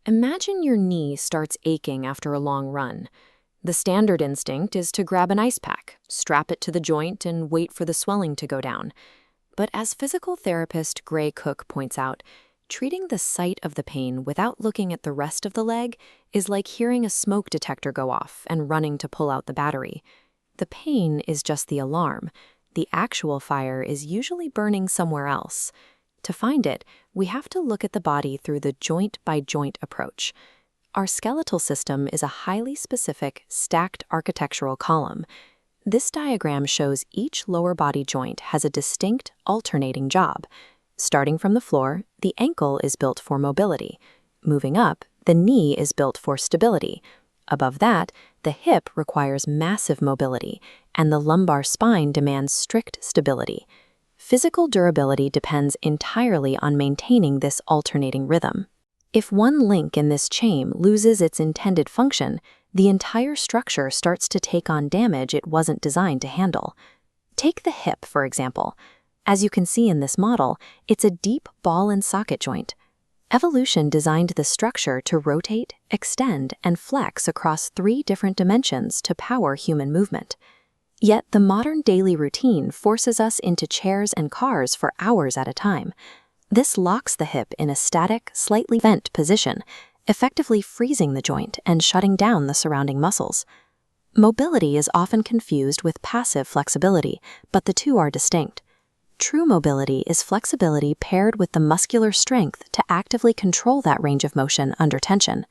Imagine your knee starts aching after a long run. The standard instinct is to grab an ice pack, strap it to the joint, and wait for the swelling to go down. But as physical therapist Gray Cook points out, treating the site of the pain without looking at the rest of the leg is like hearing a smoke detector go off and running to pull out the battery. The pain is just the alarm. The actual fire is usually burning somewhere else. To find it, we have to look at the body through the joint-by-joint approach. Our skeletal system is a highly specific, stacked architectural column. This diagram shows each lower body joint has a distinct, alternating job. Starting from the floor, the ankle is built for mobility. Moving up, the knee is built for stability. Above that, the hip requires massive mobility, and the lumbar spine demands strict stability. Physical durability depends entirely on maintaining this alternating rhythm. If one link in this chain loses its intended function, the entire structure starts to take on damage it wasn't designed to handle. Take the hip, for example. As you can see in this model, it's a deep ball and socket joint. Evolution designed the structure to rotate, extend, and flex across 3 different dimensions to power human movement. Yet the modern daily routine forces us into chairs and cars for hours at a time. This locks the hip in a static, slightly bent position, effectively freezing the joint and shutting down the surrounding muscles. Mobility is often confused with passive flexibility, but the two are distinct. True mobility is flexibility paired with the muscular strength to actively control that range of motion under tension.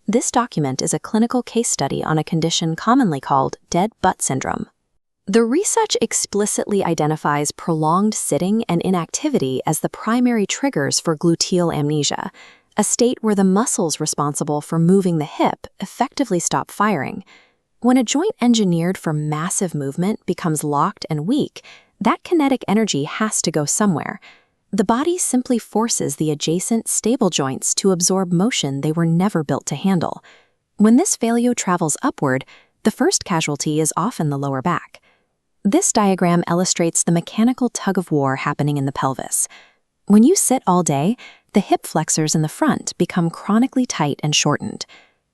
This document is a clinical case study on a condition commonly called dead butt syndrome. The research explicitly identifies prolonged sitting and inactivity as the primary triggers for gluteal amnesia, a state where the muscles responsible for moving the hip effectively stop firing. When a joint engineered for massive movement becomes locked and weak, that kinetic energy has to go somewhere. The body simply forces the adjacent stable joints to absorb motion they were never built to handle. When this failure travels upward, the first casualty is often the lower back. This diagram illustrates the mechanical tug-of-war happening in the pelvis. When you sit all day, the hip flexors in the front become chronically tight and shortened.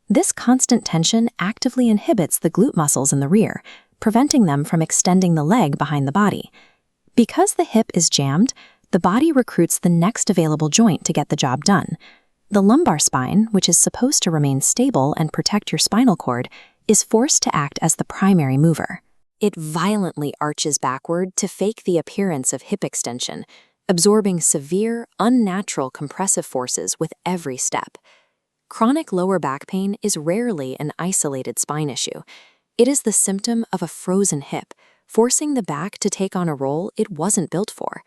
This constant tension actively inhibits the glute muscles in the rear, preventing them from extending the leg behind the body. Because the hip is jammed, the body recruits the next available joint to get the job done. The lumbar spine, which is supposed to remain stable and protect your spinal cord, is forced to act as the primary mover. It violently arches backward to fake the appearance of hip extension, absorbing severe, unnatural compressive forces with every step. Chronic lower back pain is rarely an isolated spine issue. It is the symptom of a frozen hip, forcing the back to take on a role it wasn't built for.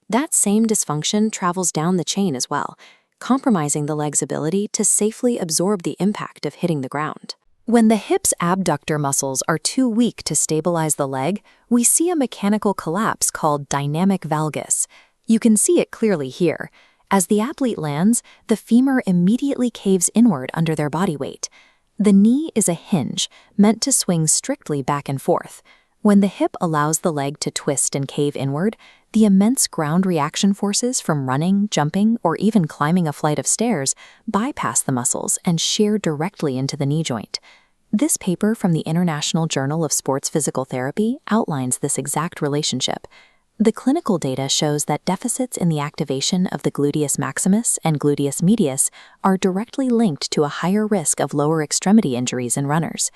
That same dysfunction travels down the chain as well, compromising the leg's ability to safely absorb the impact of hitting the ground. When the hip's abductor muscles are too weak to stabilize the leg, we see a mechanical collapse called dynamic valgus. You can see it clearly here. As the athlete lands, the femur immediately caves inward under their body weight. The knee is a hinge, meant to swing strictly back and forth. When the hip allows the leg to twist and cave inward, the immense ground reaction forces from running, jumping, or even climbing a flight of stairs bypass the muscles and shear directly into the knee joint. This paper from the International Journal of Sports Physical Therapy outlines this exact relationship. The clinical data shows that deficits in the activation of the gluteus maximus and gluteus medius are directly linked to a higher risk of lower extremity injuries in runners.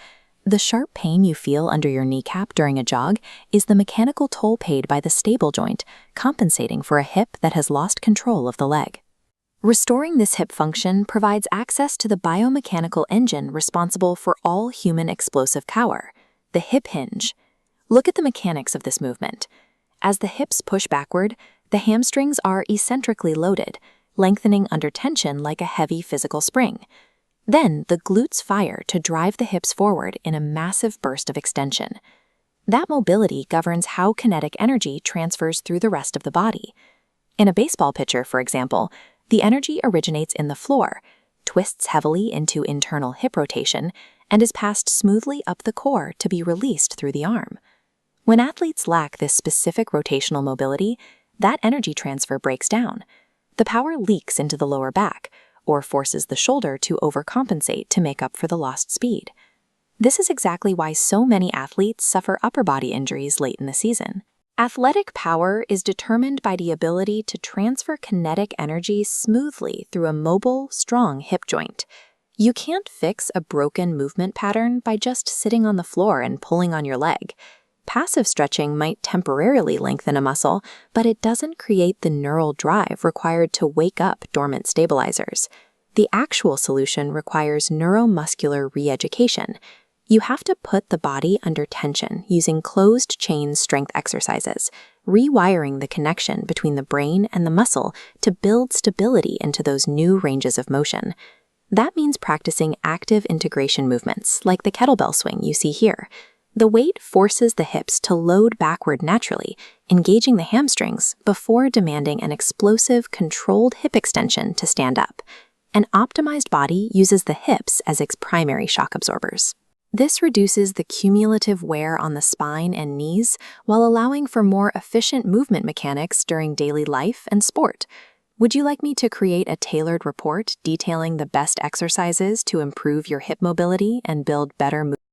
The sharp pain you feel under your kneecap during a jog is the mechanical toll paid by the stable joint, compensating for a hip that has lost control of the leg. Restoring this hip function provides access to the biomechanical engine responsible for all human explosive power, the hip hinge. Look at the mechanics of this movement. As the hips push backward, the hamstrings are eccentrically loaded, lengthening under tension like a heavy physical spring. Then the glutes fire to drive the hips forward in a massive burst of extension. That mobility governs how kinetic energy transfers through the rest of the body. In a baseball pitcher, for example, the energy originates in the floor, twists heavily into internal hip rotation, and is passed smoothly up the core to be released through the arm. When athletes lack this specific rotational mobility, that energy transfer breaks down. The power leaks into the lower back, or forces the shoulder to overcompensate to make up for the lost speed. This is exactly why so many athletes suffer upper body injuries late in the season. Athletic power is determined by the ability to transfer kinetic energy smoothly through a mobile, strong hip joint. You can't fix a broken movement pattern by just sitting on the floor and pulling on your leg. Passive stretching might temporarily lengthen a muscle, but it doesn't create the neural drive required to wake up dormant stabilizers. The actual solution requires neuromuscular re-education. You have to put the body under tension using closed-chain strength exercises, rewiring the connection between the brain and the muscle to build stability into those new ranges of motion. That means practicing active integration movements, like the kettlebell swing you see here. The weight forces the hips to load backward naturally, engaging the hamstrings before demanding an explosive, controlled hip extension to stand up. An optimized body uses the hips as its primary shock absorbers. This reduces the cumulative wear on the spine and knees while allowing for more efficient movement mechanics during daily life and sport. Would you like me to create a tailored report detailing the best exercises to improve your hip mobility and build better movement?